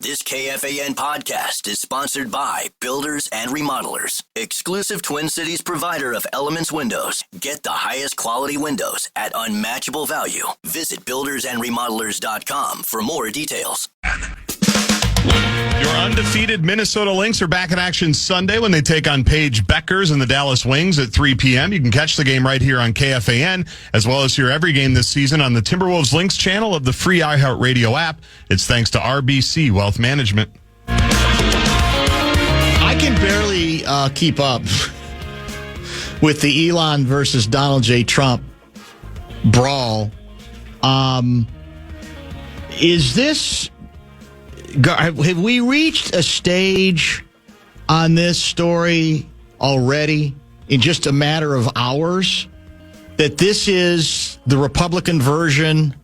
This KFAN podcast is sponsored by Builders and Remodelers, exclusive Twin Cities provider of Elements Windows. Get the highest quality windows at unmatchable value. Visit buildersandremodelers.com for more details. Your undefeated Minnesota Lynx are back in action Sunday when they take on Paige Beckers and the Dallas Wings at 3 p.m. You can catch the game right here on KFAN, as well as hear every game this season on the Timberwolves Lynx channel of the free iHeartRadio app. It's thanks to RBC Wealth Management. I can barely keep up with the Elon versus Donald J. Trump brawl. Is this... Have we reached a stage on this story already in just a matter of hours that this is the Republican version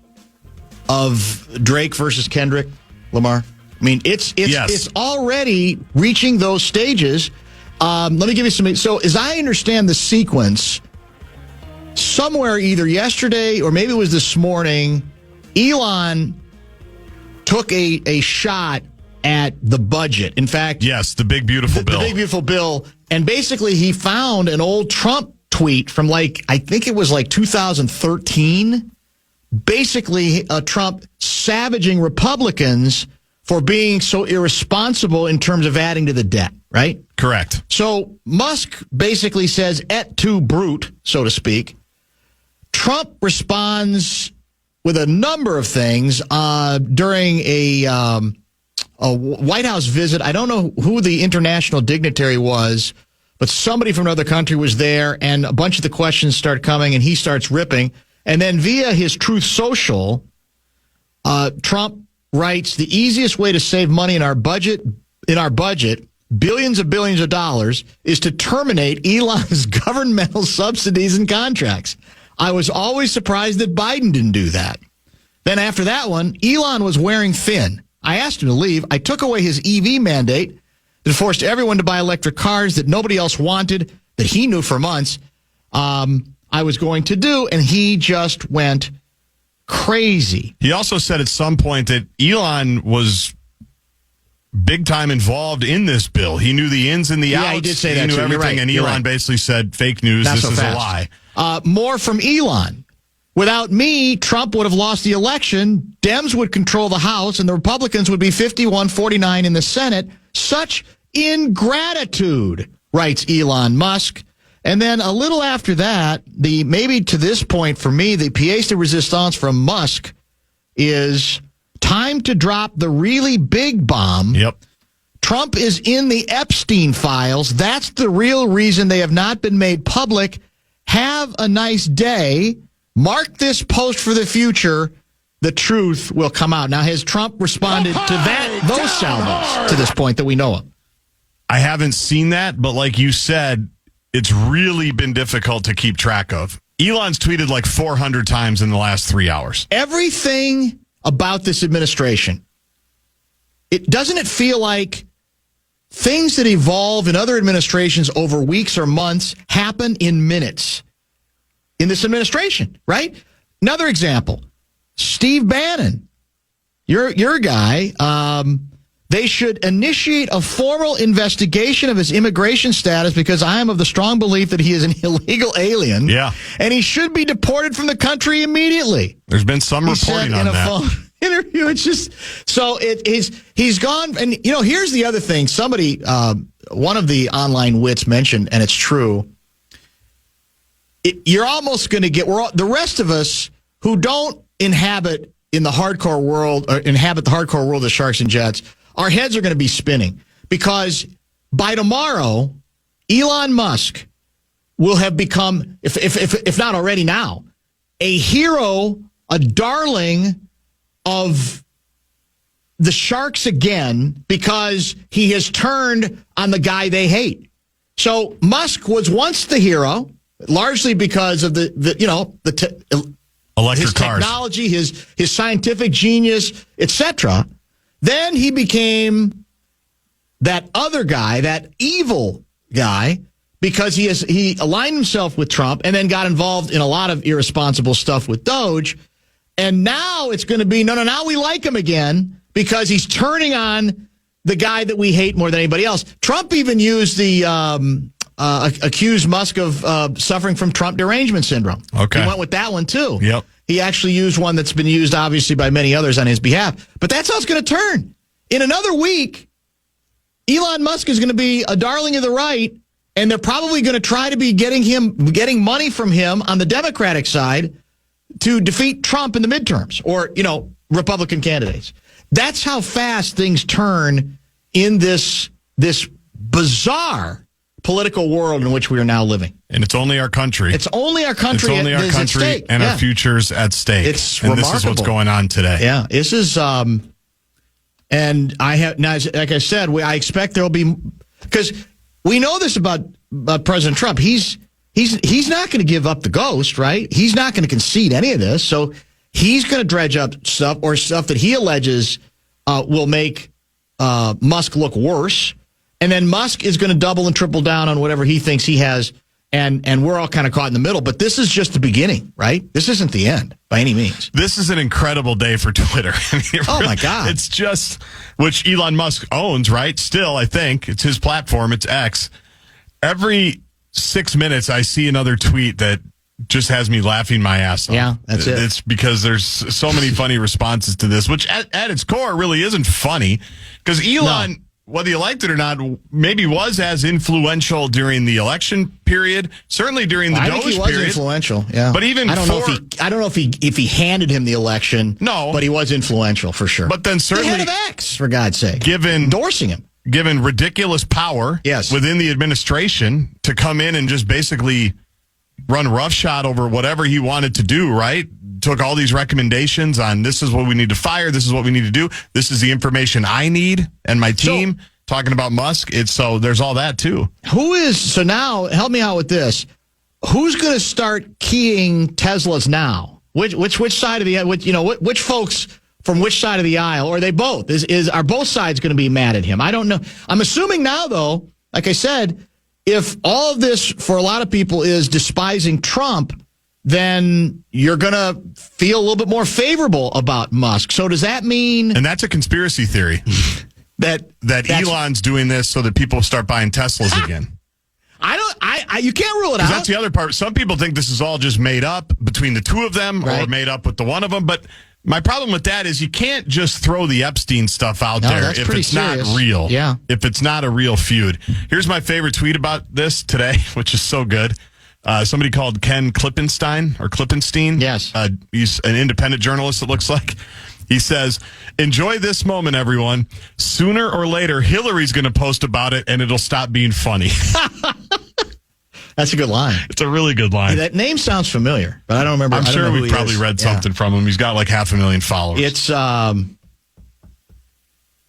of Drake versus Kendrick Lamar? I mean, it's already reaching those stages. Let me give you some. So, as I understand the sequence, somewhere either yesterday or maybe it was this morning, Elon took a shot at the budget. In fact... Yes, the big, beautiful bill. The big, beautiful bill. And basically, he found an old Trump tweet from, I think it was 2013. Basically, Trump savaging Republicans for being so irresponsible in terms of adding to the debt, right? Correct. So, Musk basically says, et tu, brute, so to speak. Trump responds with a number of things during a White House visit. I don't know who the international dignitary was, but somebody from another country was there, and a bunch of the questions start coming, and he starts ripping. And then via his Truth Social, Trump writes, the easiest way to save money in our budget, billions of dollars, is to terminate Elon's governmental subsidies and contracts. I was always surprised that Biden didn't do that. Then after that one, Elon was wearing thin. I asked him to leave. I took away his EV mandate that forced everyone to buy electric cars that nobody else wanted, that he knew for months I was going to do, and he just went crazy. He also said at some point that Elon was big time involved in this bill. He knew the ins and the outs. Yeah, he did say that. He knew too. everything, and Elon basically said, fake news, Not this so is fast. a lie. More from Elon. Without me, Trump would have lost the election, Dems would control the House, and the Republicans would be 51-49 in the Senate. Such ingratitude, writes Elon Musk. And then a little after that, maybe to this point for me, the pièce de résistance from Musk is time to drop the really big bomb. Yep. Trump is in the Epstein files. That's the real reason they have not been made public. Have a nice day. Mark this post for the future. The truth will come out. Now, has Trump responded to those salvos to this point that we know of? I haven't seen that, but like you said, it's really been difficult to keep track of. Elon's tweeted 400 times in the last 3 hours. Everything about this administration, doesn't it feel like things that evolve in other administrations over weeks or months happen in minutes in this administration, right? Another example, Steve Bannon, your guy, they should initiate a formal investigation of his immigration status because I am of the strong belief that he is an illegal alien. Yeah. And he should be deported from the country immediately. There's been some reporting on that. Phone interview. It's just, so he's gone. And, here's the other thing. Somebody, one of the online wits mentioned, and it's true, you're almost going to get, the rest of us who don't inhabit in the hardcore world, or inhabit the hardcore world of Sharks and Jets, our heads are going to be spinning because by tomorrow, Elon Musk will have become, if not already now, a hero, a darling of the Sharks again because he has turned on the guy they hate. So Musk was once the hero, largely because of electric his cars, technology, his scientific genius, etc. Then he became that other guy, that evil guy, because he aligned himself with Trump and then got involved in a lot of irresponsible stuff with Doge. And now it's going to be, no, now we like him again because he's turning on the guy that we hate more than anybody else. Trump even used the accused Musk of suffering from Trump derangement syndrome. Okay. He went with that one, too. Yep. He actually used one that's been used, obviously, by many others on his behalf. But that's how it's going to turn. In another week, Elon Musk is going to be a darling of the right, and they're probably going to try to be getting money from him on the Democratic side to defeat Trump in the midterms or, Republican candidates. That's how fast things turn in this bizarre political world in which we are now living. And it's only our country. It's only our country. It's only our country and our futures at stake. It's and remarkable. This is what's going on today. Yeah, this is. And I have now, like I said, I expect there will be, because we know this about President Trump. He's not going to give up the ghost, right? He's not going to concede any of this. So he's going to dredge up stuff that he alleges will make Musk look worse. And then Musk is going to double and triple down on whatever he thinks he has. And we're all kind of caught in the middle. But this is just the beginning, right? This isn't the end by any means. This is an incredible day for Twitter. My God. It's just, which Elon Musk owns, right? Still, I think. It's his platform. It's X. Every 6 minutes, I see another tweet that just has me laughing my ass off. Yeah, that's it. It's because there's so many funny responses to this, which at its core really isn't funny. Because Elon, whether you liked it or not, maybe was as influential during the election period. Certainly during the Doge period. I think he was influential. Yeah, but even I don't know if he handed him the election. No, but he was influential for sure. But then certainly the head of X, for God's sake, endorsing him, given ridiculous power, within the administration to come in and just basically run roughshod over whatever he wanted to do. Right. Took all these recommendations on this is what we need to fire. This is what we need to do. This is the information I need and my team talking about Musk. So there's all that too. So now help me out with this. Who's going to start keying Teslas now? Which side of the, which folks from which side of the aisle, or are they both? Are both sides going to be mad at him? I don't know. I'm assuming now though, like I said, if all of this for a lot of people is despising Trump, then you're going to feel a little bit more favorable about Musk. So does that mean... And that's a conspiracy theory. that Elon's doing this so that people start buying Teslas again. You can't rule it out. That's the other part. Some people think this is all just made up between the two of them or made up with the one of them. But my problem with that is you can't just throw the Epstein stuff out there if it's serious. Not real. Yeah. If it's not a real feud. Here's my favorite tweet about this today, which is so good. Somebody called Ken Klippenstein. Yes. He's an independent journalist, it looks like. He says, enjoy this moment, everyone. Sooner or later, Hillary's going to post about it, and it'll stop being funny. That's a good line. It's a really good line. That name sounds familiar, but I don't remember. I'm sure we've probably read something from him. He's got like 500,000 followers.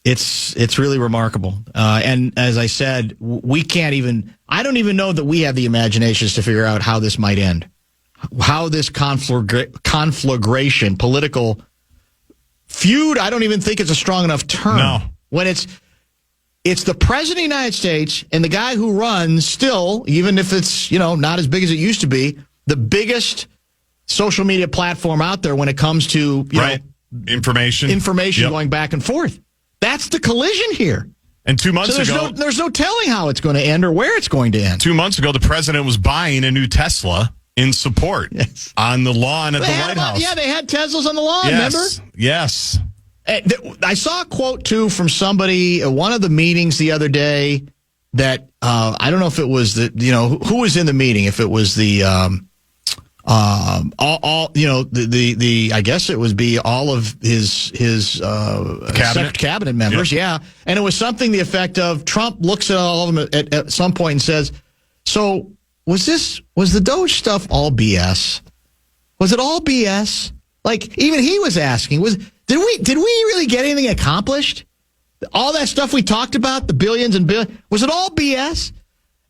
It's really remarkable. And as I said, I don't even know that we have the imaginations to figure out how this might end. How this conflagration, political feud, I don't even think it's a strong enough term. No. When it's the president of the United States and the guy who runs still, even if it's, not as big as it used to be, the biggest social media platform out there when it comes to, information going back and forth. That's the collision here. And 2 months ago... There's no telling how it's going to end or where it's going to end. 2 months ago, the president was buying a new Tesla in support on the lawn at the White House. Yeah, they had Teslas on the lawn, remember? Yes. I saw a quote, too, from somebody at one of the meetings the other day that, I don't know if it was who was in the meeting, if it was the... I guess it would be all of his cabinet members. Yep. Yeah. And it was something the effect of Trump looks at all of them at some point and says, so was the Doge stuff all BS? Was it all BS? Like even he was asking, did we really get anything accomplished? All that stuff we talked about, the billions and billions, was it all BS?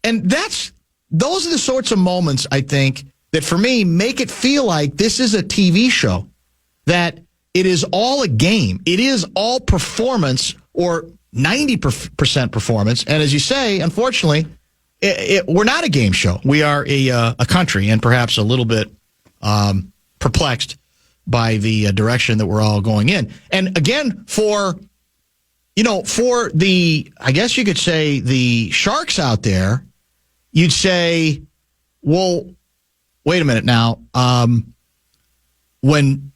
And those are the sorts of moments, I think, that for me make it feel like this is a TV show, that it is all a game. It is all performance or 90% performance. And as you say, unfortunately, we're not a game show. We are a country and perhaps a little bit perplexed by the direction that we're all going in. And again, for the, I guess you could say the sharks out there, you'd say, well, wait a minute now. When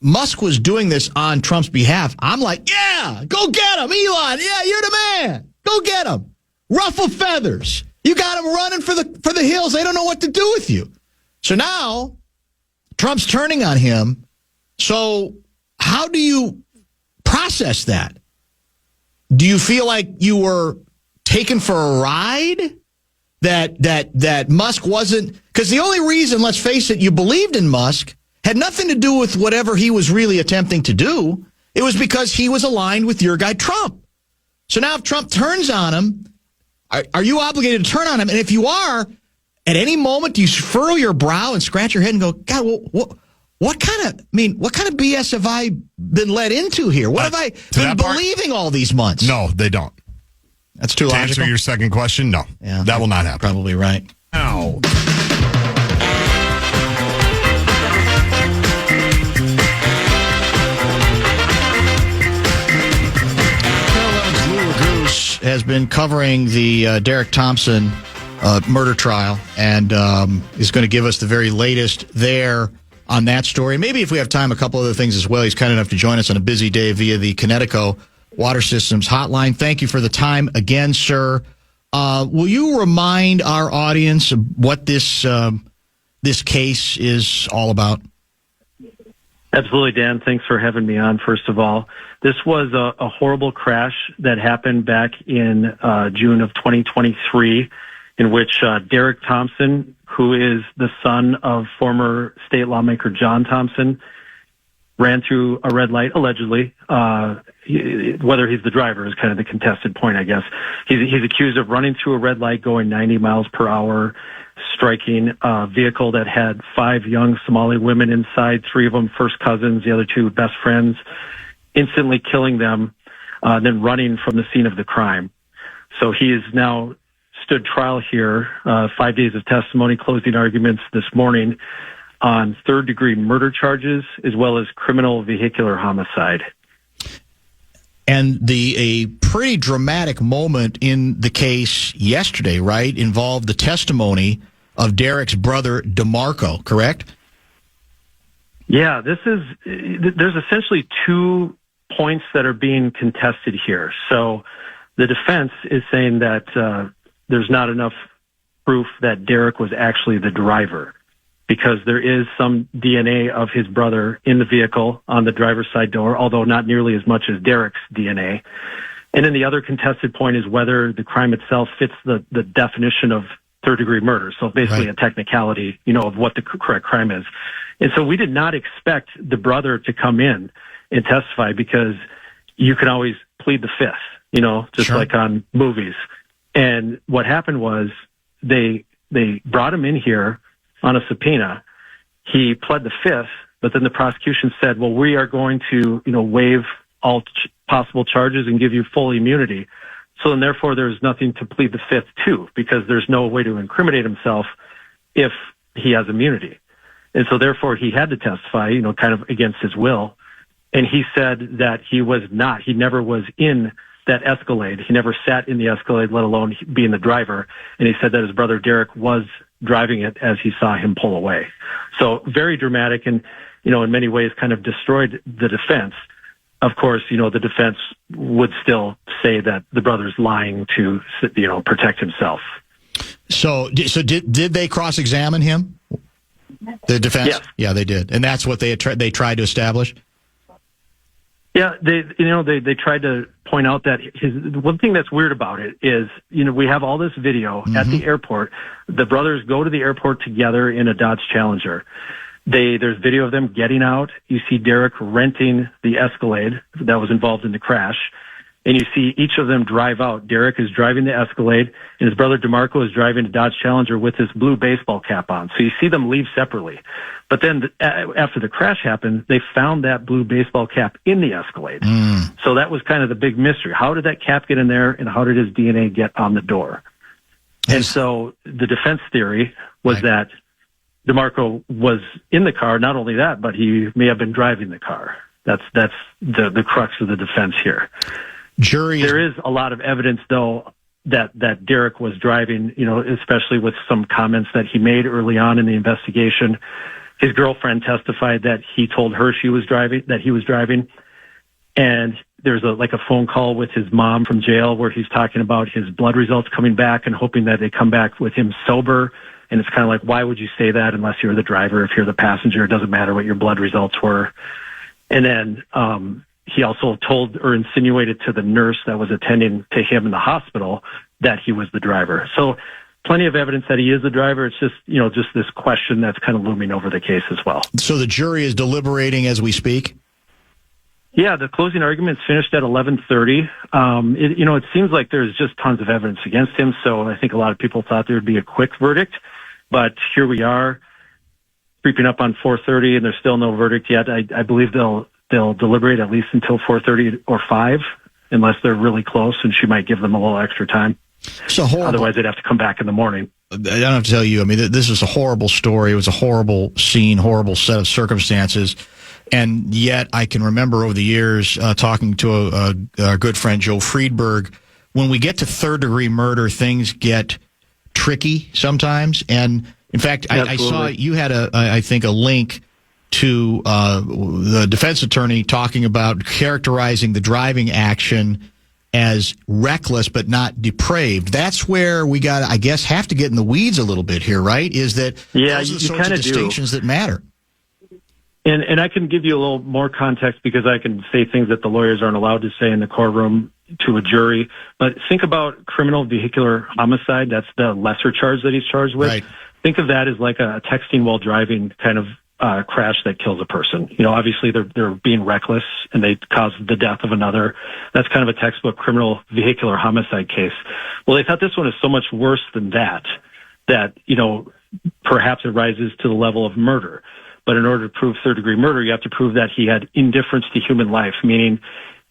Musk was doing this on Trump's behalf, I'm like, yeah, go get him, Elon. Yeah, you're the man. Go get him. Ruffle feathers. You got them running for the hills. They don't know what to do with you. So now Trump's turning on him. So how do you process that? Do you feel like you were taken for a ride? That Musk wasn't, because the only reason, let's face it, you believed in Musk had nothing to do with whatever he was really attempting to do. It was because he was aligned with your guy Trump. So now if Trump turns on him, are you obligated to turn on him? And if you are, at any moment, do you furrow your brow and scratch your head and go, God, what kind of BS have I been led into here? What have I been believing all these months? No, they don't. That's too logical. To answer your second question, no. Yeah, that will not happen. Probably right. No. Lou Raguse has been covering the Derek Thompson murder trial and is going to give us the very latest there on that story. Maybe if we have time, a couple other things as well. He's kind enough to join us on a busy day via the Connecticut Water Systems Hotline. Thank you for the time again, sir. Will you remind our audience of what this case is all about? Absolutely, Dan. Thanks for having me on, first of all. This was a horrible crash that happened back in June of 2023 in which Derek Thompson, who is the son of former state lawmaker John Thompson, ran through a red light, allegedly. Whether he's the driver is kind of the contested point, I guess. He's accused of running through a red light going 90 miles per hour, striking a vehicle that had 5 young Somali women inside, 3 of them first cousins, the other 2 best friends, instantly killing them, then running from the scene of the crime. So he is now stood trial here, 5 days of testimony, closing arguments this morning on third-degree murder charges as well as criminal vehicular homicide. And a pretty dramatic moment in the case yesterday, right, involved the testimony of Derek's brother, DeMarco, correct? Yeah, there's essentially 2 points that are being contested here. So the defense is saying that there's not enough proof that Derek was actually the driver, because there is some DNA of his brother in the vehicle on the driver's side door, although not nearly as much as Derek's DNA. And then the other contested point is whether the crime itself fits the definition of third-degree murder. So basically right. A technicality, of what the correct crime is. And so we did not expect the brother to come in and testify, because you can always plead the fifth, just sure. like on movies. And what happened was they brought him in here on a subpoena. He pled the fifth, but then the prosecution said, well, we are going to, waive all possible charges and give you full immunity. So then therefore there's nothing to plead the fifth to, because there's no way to incriminate himself if he has immunity. And so therefore he had to testify, kind of against his will. And he said that he never was in that Escalade. He never sat in the Escalade, let alone being the driver. And he said that his brother Derek was driving it as he saw him pull away. So very dramatic and, in many ways kind of destroyed the defense. Of course, the defense would still say that the brother's lying to, protect himself. So did they cross-examine him? The defense? Yes. Yeah, they did. And that's what they tried to establish? Yeah, they tried to point out that one thing that's weird about it is, we have all this video at the airport. The brothers go to the airport together in a Dodge Challenger. There's video of them getting out. You see Derek renting the Escalade that was involved in the crash. And you see each of them drive out. Derek is driving the Escalade, and his brother DeMarco is driving a Dodge Challenger with his blue baseball cap on. So you see them leave separately. But then after the crash happened, they found that blue baseball cap in the Escalade. So that was kind of the big mystery. How did that cap get in there, and how did his DNA get on the door? And so the defense theory was that DeMarco was in the car. Not only that, but he may have been driving the car. That's the crux of the defense here. There is a lot of evidence, though, that Derek was driving, especially with some comments that he made early on in the investigation. His girlfriend testified that he told her he was driving. And there's a phone call with his mom from jail where he's talking about his blood results coming back and hoping that they come back with him sober. And it's kind of like, why would you say that unless you're the driver? If you're the passenger, it doesn't matter what your blood results were. And then he also told or insinuated to the nurse that was attending to him in the hospital that he was the driver. So plenty of evidence that he is the driver. It's just, just this question that's kind of looming over the case as well. So the jury is deliberating as we speak? Yeah, the closing argument's finished at 11:30. It seems like there's just tons of evidence against him, so I think a lot of people thought there would be a quick verdict. But here we are, creeping up on 4:30, and there's still no verdict yet. I believe they'll deliberate at least until 4:30 or 5, unless they're really close, and she might give them a little extra time. So horrible. Otherwise, they'd have to come back in the morning. I don't have to tell you, this is a horrible story. It was a horrible scene, horrible set of circumstances. And yet I can remember over the years talking to a good friend, Joe Friedberg, when we get to third-degree murder, things get tricky sometimes. And, in fact, I saw you had, I think, a link to the defense attorney talking about characterizing the driving action as reckless but not depraved. That's where we got, I guess, have to get in the weeds a little bit here, right? Is that those are the sorts of distinctions that matter. And I can give you a little more context because I can say things that the lawyers aren't allowed to say in the courtroom to a jury. But think about criminal vehicular homicide. That's the lesser charge that he's charged with. Right. Think of that as like a texting while driving kind of crash that kills a person. Obviously they're being reckless and they cause the death of another. That's kind of a textbook criminal vehicular homicide case. Well, they thought this one is so much worse than that perhaps it rises to the level of murder. But in order to prove third-degree murder, you have to prove that he had indifference to human life, meaning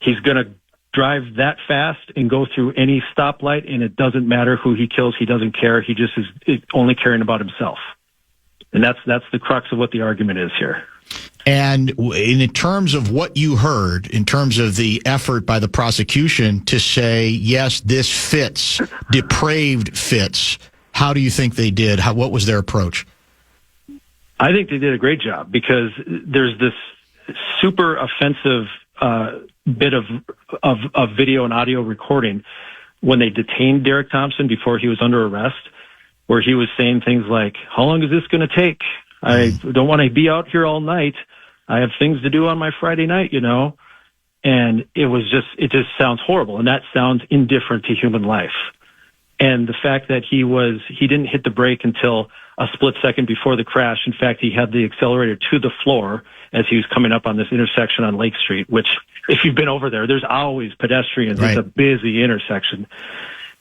he's going to drive that fast and go through any stoplight, and it doesn't matter who he kills. He doesn't care. He just is only caring about himself. And that's the crux of what the argument is here. And in terms of what you heard, in terms of the effort by the prosecution to say, yes, this fits, depraved fits, how do you think they did? What was their approach? I think they did a great job because there's this super offensive bit of video and audio recording when they detained Derek Thompson before he was under arrest, where he was saying things like, how long is this going to take? I don't want to be out here all night. I have things to do on my Friday night, And it just sounds horrible. And that sounds indifferent to human life. And the fact that he didn't hit the brake until a split second before the crash. In fact, he had the accelerator to the floor as he was coming up on this intersection on Lake Street, which if you've been over there, there's always pedestrians. Right. It's a busy intersection.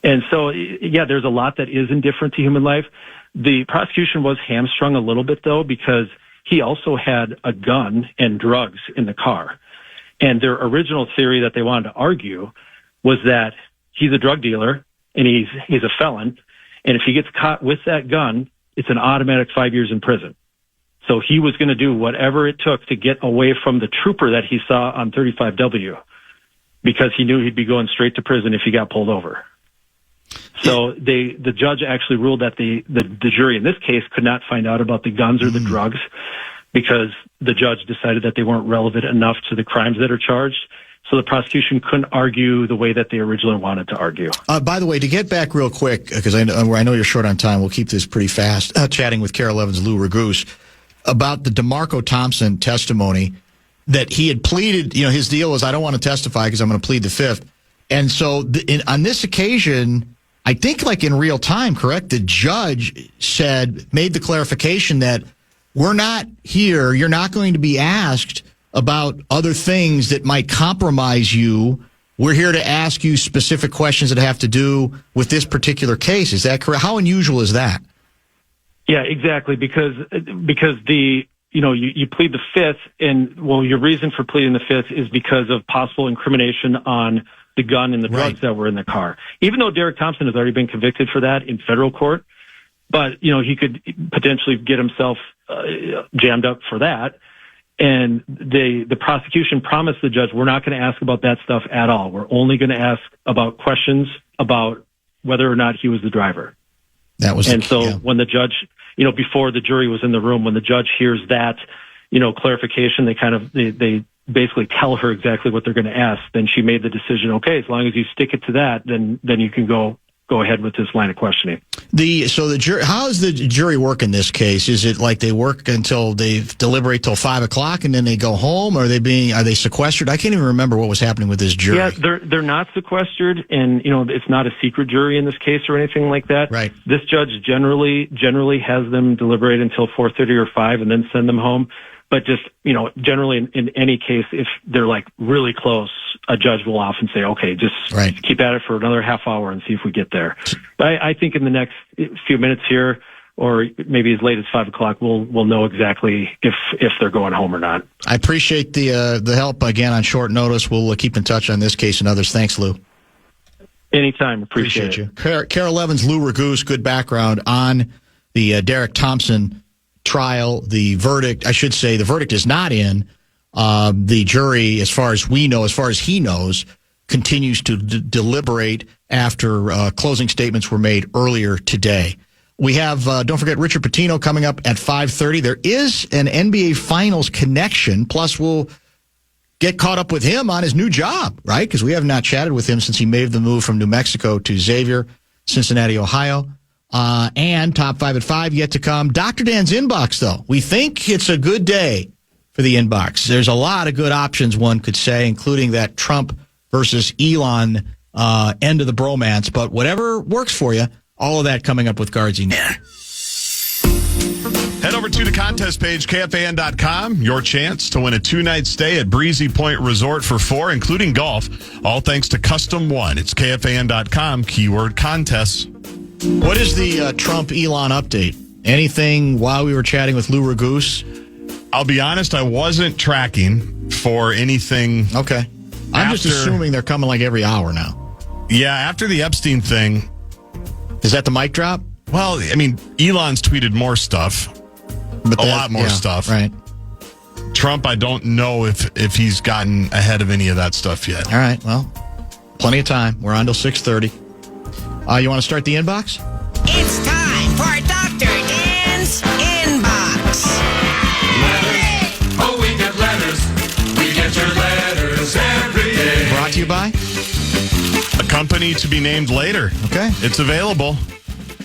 And so, yeah, there's a lot that is indifferent to human life. The prosecution was hamstrung a little bit, though, because he also had a gun and drugs in the car. And their original theory that they wanted to argue was that he's a drug dealer and he's a felon. And if he gets caught with that gun, it's an automatic 5 years in prison. So he was going to do whatever it took to get away from the trooper that he saw on 35W because he knew he'd be going straight to prison if he got pulled over. So the judge actually ruled that the jury in this case could not find out about the guns or the drugs because the judge decided that they weren't relevant enough to the crimes that are charged. So the prosecution couldn't argue the way that they originally wanted to argue. By the way, to get back real quick, because I know you're short on time, we'll keep this pretty fast, chatting with KARE 11's Lou Raguse about the DeMarco Thompson testimony that he had pleaded, his deal was, I don't want to testify because I'm going to plead the fifth. And so on this occasion, I think like in real time, correct, the judge made the clarification that we're not here, you're not going to be asked about other things that might compromise you. We're here to ask you specific questions that have to do with this particular case. Is that correct? How unusual is that? Yeah, exactly. Because you plead the fifth, and your reason for pleading the fifth is because of possible incrimination on the gun and the drugs that were in the car. Even though Derek Thompson has already been convicted for that in federal court, but he could potentially get himself jammed up for that. And the prosecution promised the judge, we're not going to ask about that stuff at all. We're only going to ask about questions about whether or not he was the driver. That was when the judge, before the jury was in the room, when the judge hears that, clarification, they basically tell her exactly what they're going to ask. Then she made the decision, okay, as long as you stick it to that, then you can go ahead with this line of questioning. So the jury, how does the jury work in this case? Is it like they work until they deliberate till 5 o'clock and then they go home? Or are they sequestered? I can't even remember what was happening with this jury. Yeah, they're not sequestered, and it's not a secret jury in this case or anything like that. Right. This judge generally has them deliberate until 4:30 or 5 and then send them home. But just, generally in any case, if they're like really close, a judge will often say, okay, just keep at it for another half hour and see if we get there. But I think in the next few minutes here, or maybe as late as 5 o'clock, we'll know exactly if they're going home or not. I appreciate the help again on short notice. We'll keep in touch on this case and others. Thanks, Lou. Anytime. Appreciate you. KARE 11's Lou Raguse, good background on the Derek Thompson trial. The verdict is not in. The jury, as far as we know, as far as he knows, continues to deliberate after closing statements were made earlier today. We have, don't forget, Richard Pitino coming up at 5:30. There is an NBA Finals connection, plus we'll get caught up with him on his new job, right? Because we have not chatted with him since he made the move from New Mexico to Xavier, Cincinnati, Ohio. And Top 5 at 5 yet to come. Dr. Dan's inbox, though. We think it's a good day for the inbox. There's a lot of good options, one could say, including that Trump versus Elon end of the bromance. But whatever works for you, all of that coming up with Guardsy. Head over to the contest page, KFAN.com. Your chance to win a 2-night stay at Breezy Point Resort for 4, including golf. All thanks to Custom One. It's KFAN.com, keyword contests. What is the Trump-Elon update? Anything while we were chatting with Lou Raguse? I'll be honest, I wasn't tracking for anything. Okay. I'm just assuming they're coming like every hour now. Yeah, after the Epstein thing. Is that the mic drop? Well, I mean, Elon's tweeted more stuff. But a lot more stuff. Right. Trump, I don't know if he's gotten ahead of any of that stuff yet. All right, well, plenty of time. We're on till 6:30. You want to start the inbox? It's time for Dr. Dan's Inbox. Letters. Oh, we get letters. We get your letters every day. Brought to you by? A company to be named later. Okay. It's available.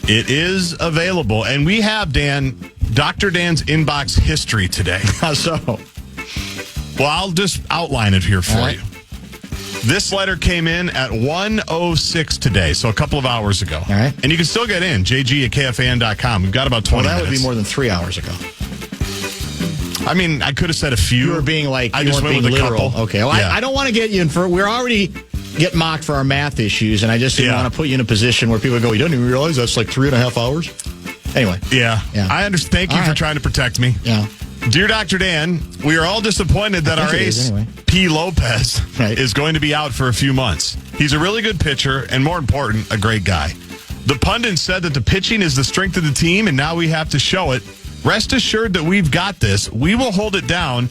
It is available. And we have, Dan, Dr. Dan's Inbox history today. How so? Well, I'll just outline it here for right. you. This letter came in at 1:06 today, so a couple of hours ago. All right. And you can still get in, JG at KFAN.com. We've got about 20 minutes. Well, that would be more than 3 hours ago. I mean, I could have said a few. You were being like, I just went with a literal. couple. Okay, well, yeah. I don't want to get you in for, we're already get mocked for our math issues, and I just didn't want to put you in a position where people go, you don't even realize that's like 3.5 hours? Anyway. Yeah. I understand. Thank you for trying to protect me. Yeah. Dear Dr. Dan, we are all disappointed that our ace, P. Lopez, is going to be out for a few months. He's a really good pitcher, and more important, a great guy. The pundits said that the pitching is the strength of the team, and now we have to show it. Rest assured that we've got this. We will hold it down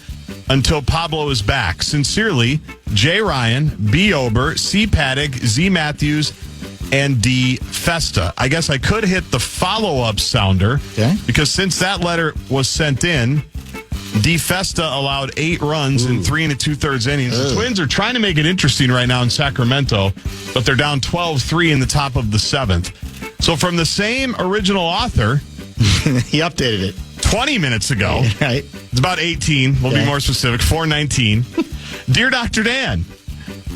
until Pablo is back. Sincerely, J. Ryan, B. Ober, C. Paddock, Z. Matthews, and D. Festa. I guess I could hit the follow-up sounder, because since that letter was sent in, D. Festa allowed 8 runs in 3 2/3 innings. The Twins are trying to make it interesting right now in Sacramento, but they're down 12-3 in the top of the 7th. So from the same original author, he updated it 20 minutes ago. Right. It's about 18. We'll be more specific. 4:19. Dear Dr. Dan,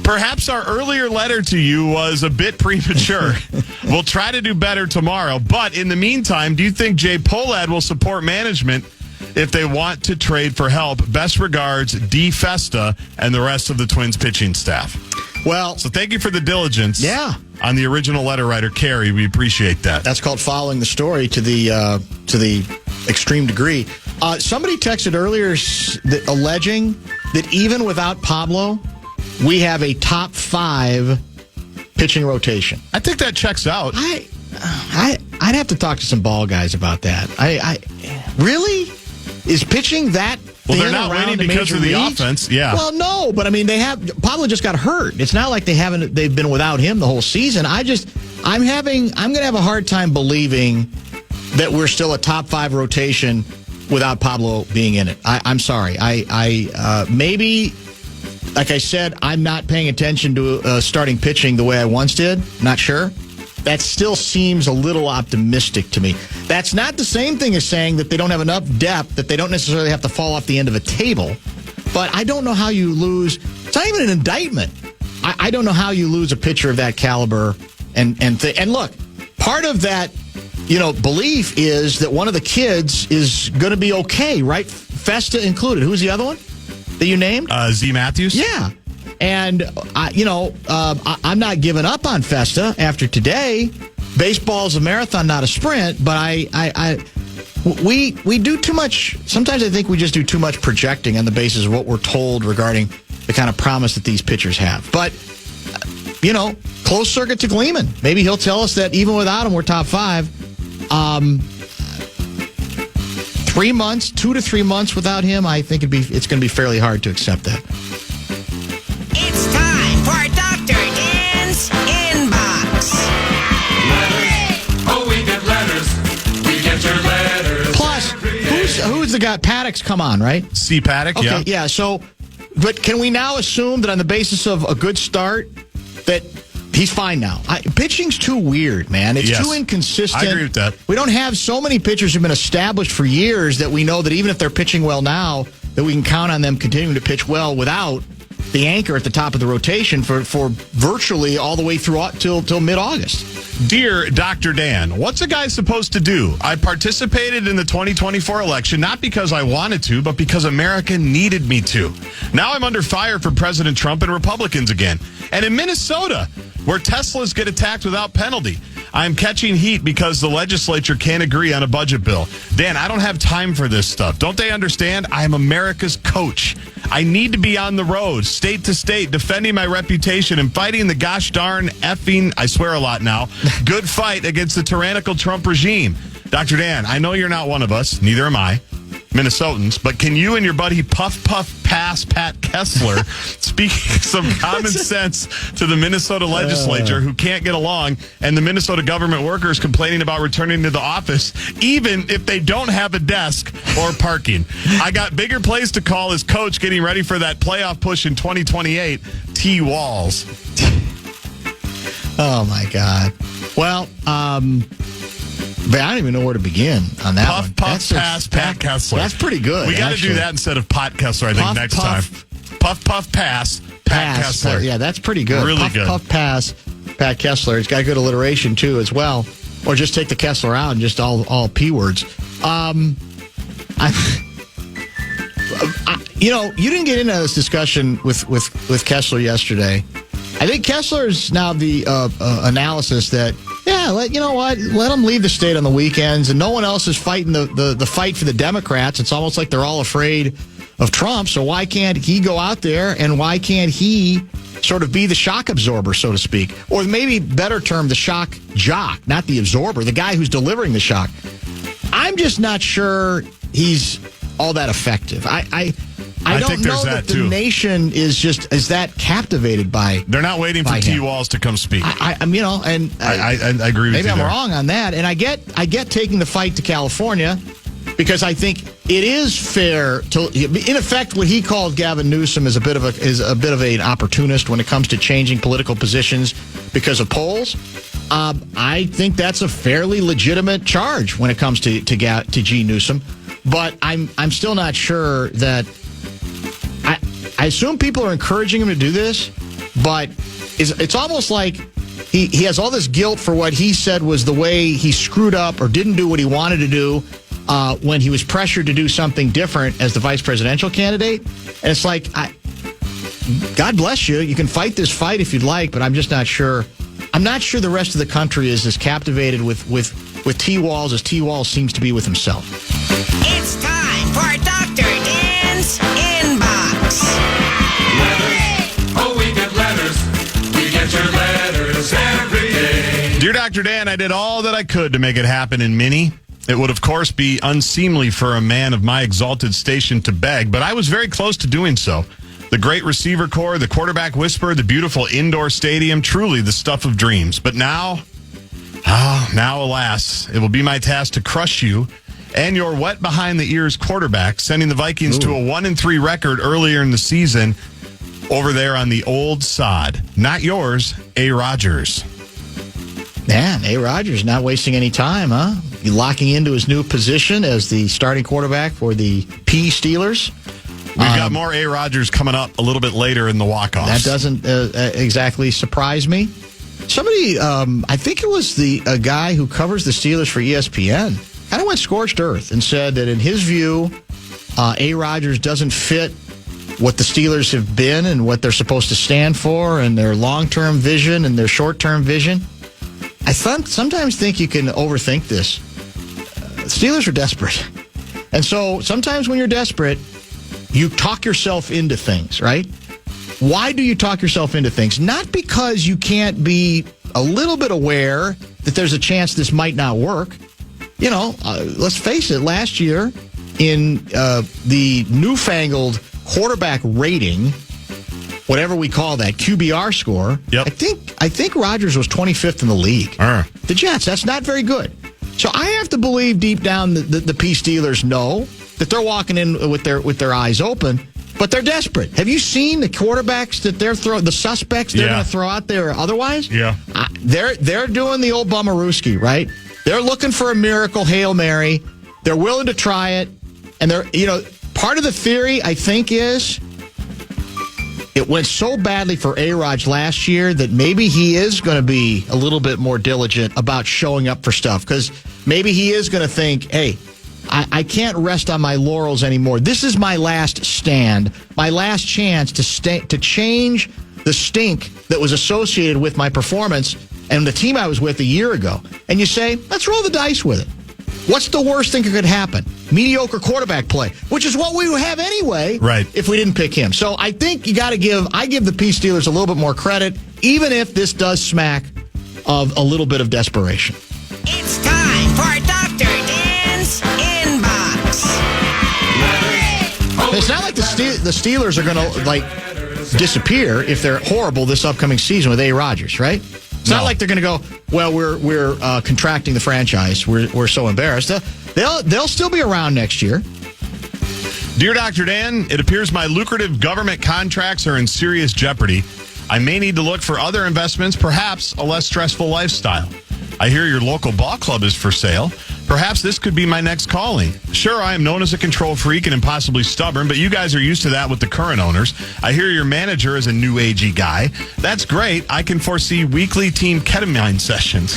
perhaps our earlier letter to you was a bit premature. We'll try to do better tomorrow. But in the meantime, do you think Jay Polad will support management if they want to trade for help? Best regards, D. Festa and the rest of the Twins pitching staff. Well, so thank you for the diligence on the original letter writer, KARE. We appreciate that. That's called following the story to the extreme degree. Somebody texted earlier alleging that even without Pablo, we have a top 5 pitching rotation. I think that checks out. I I'd have to talk to some ball guys about that. I really? Is pitching that Well, they're thin not around winning the because major of the leagues? offense. Yeah. Well, no, but I mean, Pablo just got hurt. It's not like they've been without him the whole season. I'm going to have a hard time believing that we're still a top 5 rotation without Pablo being in it. I'm sorry. Maybe, like I said, I'm not paying attention to starting pitching the way I once did. Not sure. That still seems a little optimistic to me. That's not the same thing as saying that they don't have enough depth, that they don't necessarily have to fall off the end of a table. But I don't know how you lose. It's not even an indictment. I don't know how you lose a pitcher of that caliber. And look, part of that, belief is that one of the kids is going to be okay, right? Festa included. Who's the other one that you named? Z. Matthews? Yeah. And, I'm not giving up on Festa after today. Baseball's a marathon, not a sprint. But we do too much. Sometimes I think we just do too much projecting on the basis of what we're told regarding the kind of promise that these pitchers have. But, close circuit to Gleeman. Maybe he'll tell us that even without him, we're top 5. 3 months, 2 to 3 months without him, I think it's going to be fairly hard to accept that. It's time for Dr. Dan's Inbox. Letters. Oh, we get letters. We get your letters. Plus, who's the guy? Paddock's come on, right? C. Paddock, Okay, yeah. So, but can we now assume that on the basis of a good start, that he's fine now? Pitching's too weird, man. It's too inconsistent. I agree with that. We don't have so many pitchers who've been established for years that we know that even if they're pitching well now, that we can count on them continuing to pitch well without the anchor at the top of the rotation for virtually all the way through till mid-August. Dear Dr. Dan, what's a guy supposed to do? I participated in the 2024 election not because I wanted to, but because America needed me to. Now I'm under fire for President Trump and Republicans again. And in Minnesota, where Teslas get attacked without penalty, I'm catching heat because the legislature can't agree on a budget bill. Dan, I don't have time for this stuff. Don't they understand? I am America's coach. I need to be on the road, state to state, defending my reputation and fighting the gosh darn effing, I swear a lot now, good fight against the tyrannical Trump regime. Dr. Dan, I know you're not one of us, neither am I, Minnesotans, but can you and your buddy Puff Pass Pat Kessler speak some common sense to the Minnesota legislature who can't get along and the Minnesota government workers complaining about returning to the office even if they don't have a desk or parking? I got bigger plays to call as coach getting ready for that playoff push in 2028. T. Walls. Oh, my God. Well, but I don't even know where to begin on that one. Puff Pass Pat Kessler. That's pretty good. We got to do that instead of Pot Kessler, I think, next time. Puff Pass Pat Kessler. Yeah, that's pretty good. Really good. Puff Pass Pat Kessler. It's got good alliteration, too, as well. Or just take the Kessler out and just all P words. You didn't get into this discussion with Kessler yesterday. I think Kessler's now the analysis that, let them leave the state on the weekends, and no one else is fighting the fight for the Democrats. It's almost like they're all afraid of Trump, so why can't he go out there, and why can't he sort of be the shock absorber, so to speak? Or maybe better term, the shock jock, not the absorber, the guy who's delivering the shock. I'm just not sure he's all that effective. I don't know that the nation is that captivated by. They're not waiting for T. Walls to come speak. I agree with you. Maybe I'm wrong on that, and I get taking the fight to California because I think it is fair to. In effect, what he called Gavin Newsom is a bit of an opportunist when it comes to changing political positions because of polls. I think that's a fairly legitimate charge when it comes to G. Newsom, but I'm still not sure that. I assume people are encouraging him to do this, but it's almost like he has all this guilt for what he said was the way he screwed up or didn't do what he wanted to do when he was pressured to do something different as the vice presidential candidate. And it's like, God bless you. You can fight this fight if you'd like, but I'm just not sure. I'm not sure the rest of the country is as captivated with T. Walls as T. Walls seems to be with himself. It's time for Dr. Dan's Inbox. Letters. Oh, we get letters. We get your letters every day. Dear Dr. Dan, I did all that I could to make it happen in Minnie. It would, of course, be unseemly for a man of my exalted station to beg, but I was very close to doing so. The great receiver corps, the quarterback whisper, the beautiful indoor stadium, truly the stuff of dreams. But now, alas, it will be my task to crush you and your wet behind the ears quarterback, sending the Vikings to a 1-3 record earlier in the season over there on the old sod. Not yours, A. Rogers. Man, A. Rogers not wasting any time, huh? He locking into his new position as the starting quarterback for the P Steelers. We've got more A. Rogers coming up a little bit later in the walk-offs. That doesn't exactly surprise me. Somebody, I think it was a guy who covers the Steelers for ESPN, kind of went scorched earth and said that in his view, A. Rogers doesn't fit what the Steelers have been and what they're supposed to stand for and their long-term vision and their short-term vision. I sometimes think you can overthink this. Steelers are desperate. And so sometimes when you're desperate, you talk yourself into things, right? Why do you talk yourself into things? Not because you can't be a little bit aware that there's a chance this might not work. You know, let's face it, last year in the newfangled quarterback rating, whatever we call that, QBR score, yep. I think Rodgers was 25th in the league. The Jets, that's not very good. So I have to believe deep down that the P Steelers know that they're walking in with their eyes open, but they're desperate. Have you seen the quarterbacks that they're throwing, the suspects they're going to throw out there otherwise? Yeah. They're doing the old Bummerooski, right? They're looking for a miracle Hail Mary. They're willing to try it. And part of the theory, I think, is it went so badly for A-Rod last year that maybe he is going to be a little bit more diligent about showing up for stuff, because maybe he is going to think, hey, I can't rest on my laurels anymore. This is my last stand, my last chance to change the stink that was associated with my performance and the team I was with a year ago. And you say, let's roll the dice with it. What's the worst thing that could happen? Mediocre quarterback play, which is what we would have anyway, right, if we didn't pick him. So I think you got to give the P Steelers a little bit more credit, even if this does smack of a little bit of desperation. It's time for Dr. Dan's Inbox. It's not like the Steelers are going to disappear if they're horrible this upcoming season with A. Rogers, right? It's not like they're going to go, well, we're contracting the franchise. We're so embarrassed. They'll still be around next year. Dear Dr. Dan, it appears my lucrative government contracts are in serious jeopardy. I may need to look for other investments, perhaps a less stressful lifestyle. I hear your local ball club is for sale. Perhaps this could be my next calling. Sure, I am known as a control freak and impossibly stubborn, but you guys are used to that with the current owners. I hear your manager is a new agey guy. That's great. I can foresee weekly team ketamine sessions.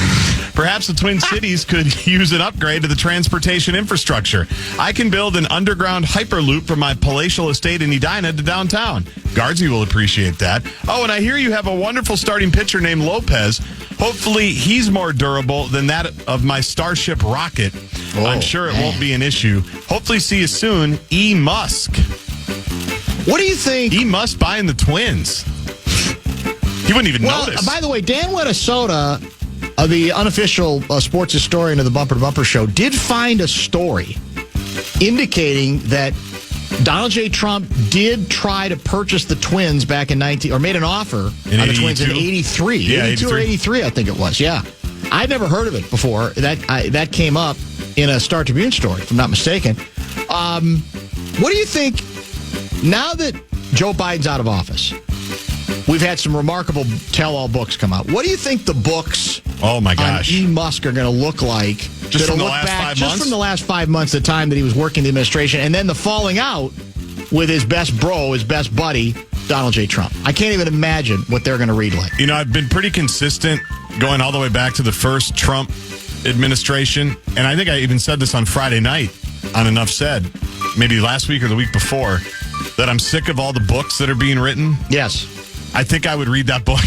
Perhaps the Twin Cities could use an upgrade to the transportation infrastructure. I can build an underground hyperloop from my palatial estate in Edina to downtown. Guardsy will appreciate that. Oh, and I hear you have a wonderful starting pitcher named Lopez. Hopefully, he's more durable than that of my Starship rocket. I'm sure it won't be an issue. Hopefully, see you soon, E. Musk. What do you think? E. Musk buying the Twins. He wouldn't even notice. By the way, Dan Wettasoda, the unofficial sports historian of the Bumper to Bumper show, did find a story indicating that Donald J. Trump did try to purchase the Twins back in made an offer on the Twins in 83. Yeah, 82 or 83, I think it was. Yeah. I'd never heard of it before. That came up in a Star Tribune story, if I'm not mistaken. What do you think, now that Joe Biden's out of office, we've had some remarkable tell-all books come out. What do you think the books on E. Musk are going to look like? Just from the last 5 months? Just from the last 5 months, the time that he was working the administration, and then the falling out with his best bro, his best buddy, Donald J. Trump. I can't even imagine what they're going to read like. You know, I've been pretty consistent going all the way back to the first Trump administration, and I think I even said this on Friday night on Enough Said, maybe last week or the week before, that I'm sick of all the books that are being written. Yes. I think I would read that book.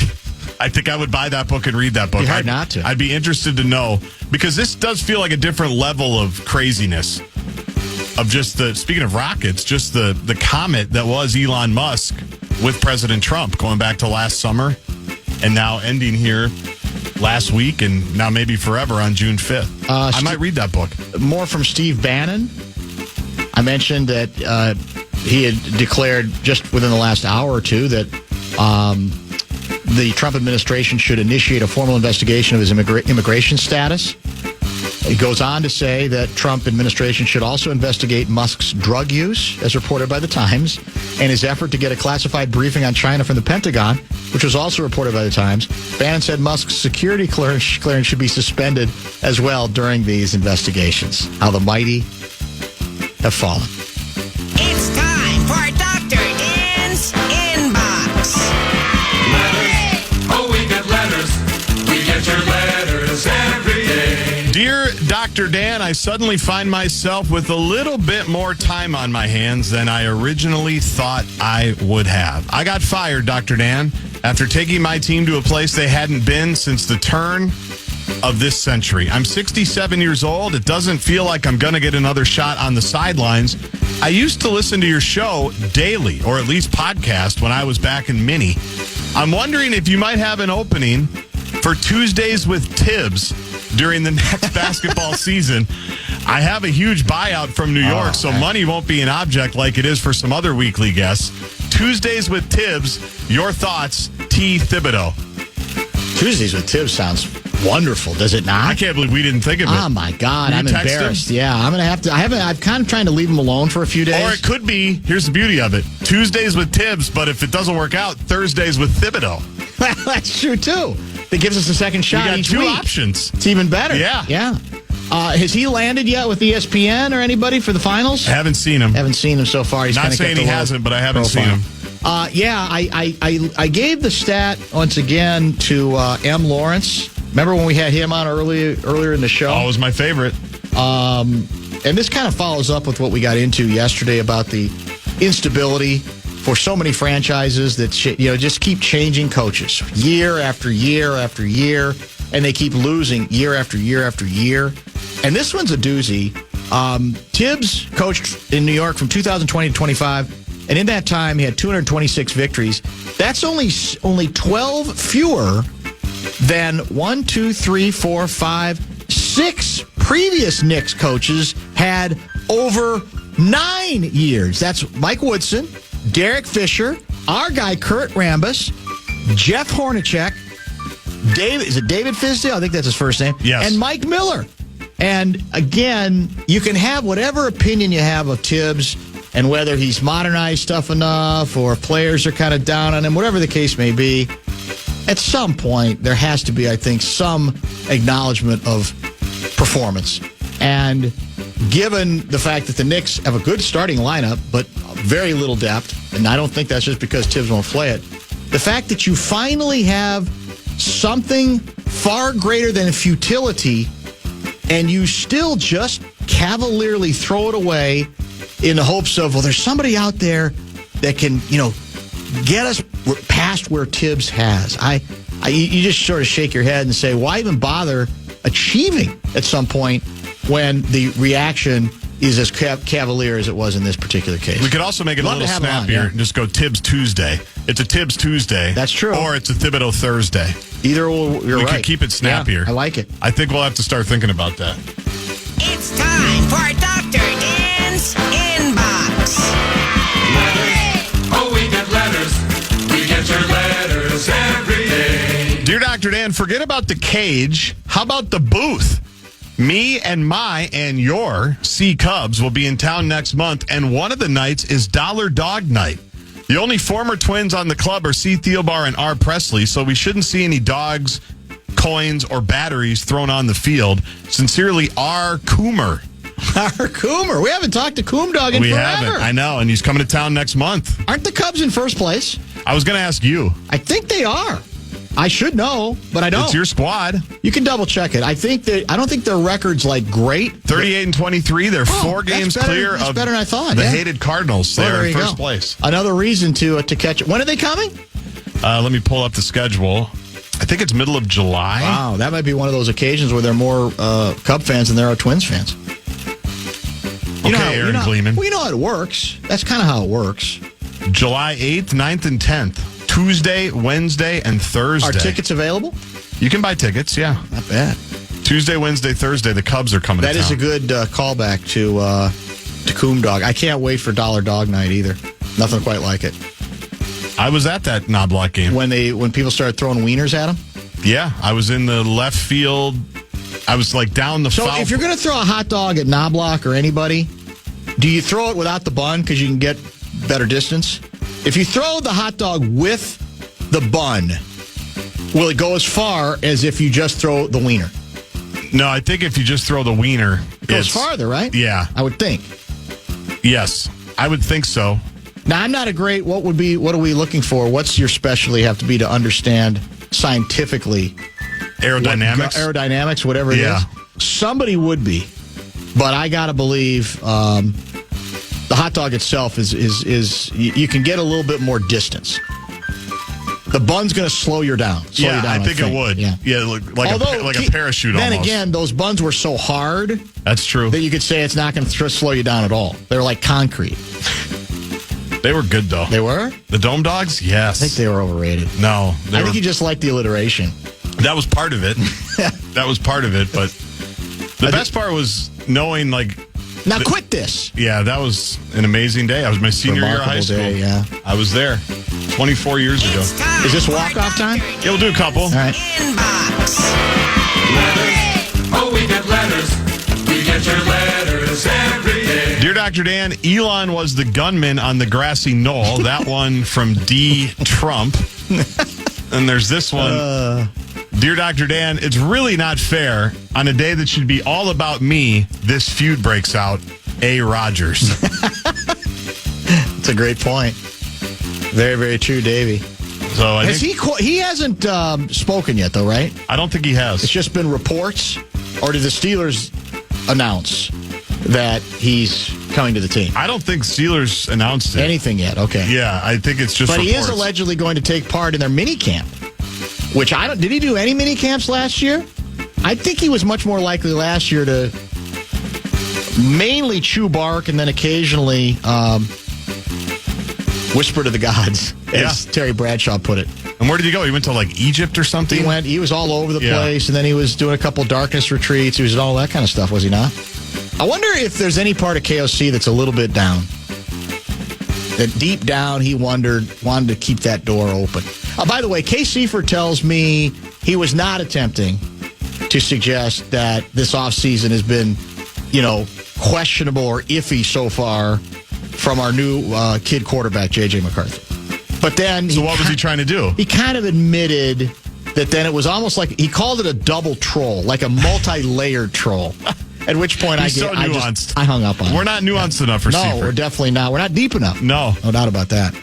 I think I would buy that book and read that book. You're hard not to. I'd be interested to know, because this does feel like a different level of craziness. Of just speaking of rockets, just the comet that was Elon Musk with President Trump going back to last summer and now ending here last week and now maybe forever on June 5th. I might read that book. More from Steve Bannon. I mentioned that he had declared just within the last hour or two that the Trump administration should initiate a formal investigation of his immigration status. It goes on to say that Trump administration should also investigate Musk's drug use, as reported by the Times, and his effort to get a classified briefing on China from the Pentagon, which was also reported by the Times. Bannon said Musk's security clearance should be suspended as well during these investigations. How the mighty have fallen. It's time for Dr. Dan's Inbox. Letters. Oh, we get letters. We get your letters every day. Dear Dr. Dan, I suddenly find myself with a little bit more time on my hands than I originally thought I would have. I got fired, Dr. Dan, after taking my team to a place they hadn't been since the turn of this century. I'm 67 years old. It doesn't feel like I'm going to get another shot on the sidelines. I used to listen to your show daily, or at least podcast, when I was back in Mini. I'm wondering if you might have an opening for Tuesdays with Tibbs during the next basketball season. I have a huge buyout from New York, so money won't be an object like it is for some other weekly guests. Tuesdays with Tibbs, your thoughts, T. Thibodeau. Tuesdays with Tibbs sounds wonderful, does it not? I can't believe we didn't think of it. Oh my God, I'm text embarrassed. him? Yeah, I'm gonna have to. I'm kind of trying to leave him alone for a few days. Or it could be, here's the beauty of it, Tuesdays with Tibbs, but if it doesn't work out, Thursdays with Thibodeau. That's true too. That gives us a second shot We got each two week. options. It's even better. Yeah. Has he landed yet with ESPN or anybody for the finals? I haven't seen him. Haven't seen him so far. He's Not kinda saying kept he a low hasn't, but I haven't profile. seen him. I gave the stat once again to M. Lawrence. Remember when we had him on earlier in the show? Oh, it was my favorite. And this kind of follows up with what we got into yesterday about the instability for so many franchises that just keep changing coaches year after year after year, and they keep losing year after year after year. And this one's a doozy. Tibbs coached in New York from 2020 to 25, and in that time he had 226 victories. That's only 12 fewer than 6 previous Knicks coaches had over 9 years. That's Mike Woodson, Derek Fisher, our guy Kurt Rambis, Jeff Hornacek, David Fizdale? I think that's his first name. Yes. And Mike Miller. And again, you can have whatever opinion you have of Tibbs and whether he's modernized stuff enough or if players are kind of down on him, whatever the case may be. At some point, there has to be, I think, some acknowledgement of performance. And given the fact that the Knicks have a good starting lineup, but very little depth, and I don't think that's just because Tibbs won't play it, the fact that you finally have something far greater than futility and you still just cavalierly throw it away in the hopes of, well, there's somebody out there that can, get us past where Tibbs has. You just sort of shake your head and say, why even bother achieving at some point when the reaction is as cavalier as it was in this particular case? We could also make it a little snappier and just go Tibbs Tuesday. It's a Tibbs Tuesday. That's true. Or it's a Thibodeau Thursday. Either or, you're right. We could keep it snappier. Yeah, I like it. I think we'll have to start thinking about that. It's time for Dr. Dan's Inbox. Letters. Oh, we get letters. We get your letters every day. Dear Dr. Dan, forget about the cage. How about the booth? Me and your C Cubs will be in town next month, and one of the nights is Dollar Dog Night. The only former Twins on the club are C. Thielbar and R. Presley, so we shouldn't see any dogs, coins, or batteries thrown on the field. Sincerely, R. Coomer. R. Coomer. We haven't talked to Coom Dog in We forever. haven't. I know, and he's coming to town next month. Aren't the Cubs in first place? I was going to ask you. I think they are. I should know, but I don't. It's your squad. You can double check it. I don't think their record's great. 38-23. They're 4 games clear that's of better than I thought. the Yeah. hated Cardinals. Well, They're there in you first go. place. Another reason to catch it. When are they coming? Let me pull up the schedule. I think it's middle of July. Wow, that might be one of those occasions where there are more Cub fans than there are Twins fans. Aaron Gleeman. We know how it works. That's kind of how it works. July 8th, 9th, and 10th. Tuesday, Wednesday, and Thursday. Are tickets available? You can buy tickets, yeah. Not bad. Tuesday, Wednesday, Thursday, the Cubs are coming to That town. is a good callback to Coom Dog. I can't wait for Dollar Dog Night either. Nothing quite like it. I was at that Knobloch game. When people started throwing wieners at them? Yeah, I was in the left field. I was like down the So foul. if you're going to throw a hot dog at Knobloch or anybody, do you throw it without the bun because you can get better distance? If you throw the hot dog with the bun, will it go as far as if you just throw the wiener? No, I think if you just throw the wiener, It goes farther, right? Yeah. I would think. Yes, I would think so. Now, I'm not a great, what are we looking for? What's your specialty have to be to understand scientifically? Aerodynamics? Aerodynamics, whatever it is. Somebody would be. But I got to believe the hot dog itself is you can get a little bit more distance. The bun's going to slow you down. I think it would. Yeah, like a parachute then almost. again, those buns were so hard That's true. that you could say it's not going to slow you down at all. They're like concrete. They were good, though. They were? The Dome Dogs? Yes. I think they were overrated. No. I think you just like the alliteration. That was part of it. That was part of it, but the best part was knowing, like... Now quit this. Yeah, that was an amazing day. I was my senior year of high school. Day, yeah. I was there 24 years ago. Is this walk-off time? Yeah, we'll do a couple. All right. Inbox. Letters. Oh, we get letters. We get your letters every day. Dear Dr. Dan, Elon was the gunman on the grassy knoll. That one from D. Trump. And there's this one. Dear Dr. Dan, it's really not fair. On a day that should be all about me, this feud breaks out. A. Rogers. It's a great point. Very, very true, Davey. So I Has think, he hasn't spoken yet, though, right? I don't think he has. It's just been reports, or did the Steelers announce that he's coming to the team? I don't think Steelers announced it. Anything yet? Okay. Yeah, I think it's just But he is reports. allegedly going to take part in their mini camp, which I don't. Did he do any mini camps last year? I think he was much more likely last year to mainly chew bark and then occasionally whisper to the gods, as Terry Bradshaw put it. And where did he go? He went to like Egypt or something? He was all over the Yeah. place, and then he was doing a couple darkness retreats. He was doing all that kind of stuff, was he not? I wonder if there's any part of KOC that's a little bit down. That deep down he wanted to keep that door open. By the way, Kay Seifert tells me he was not attempting to suggest that this offseason has been, questionable or iffy so far from our new kid quarterback, J.J. McCarthy. But then... So what was he trying to do? He kind of admitted that then it was almost like... He called it a double troll, like a multi-layered troll. At which point He's so nuanced. I hung up on it. We're not nuanced enough for No, Seifert. we're definitely not. We're not deep enough. No. No doubt about that.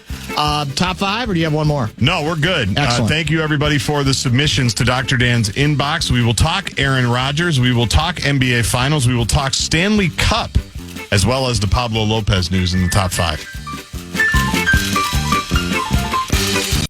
Top five, or do you have one more? No, we're good. Excellent. Thank you, everybody, for the submissions to Dr. Dan's inbox. We will talk Aaron Rodgers. We will talk NBA Finals. We will talk Stanley Cup, as well as the Pablo Lopez news in the top five.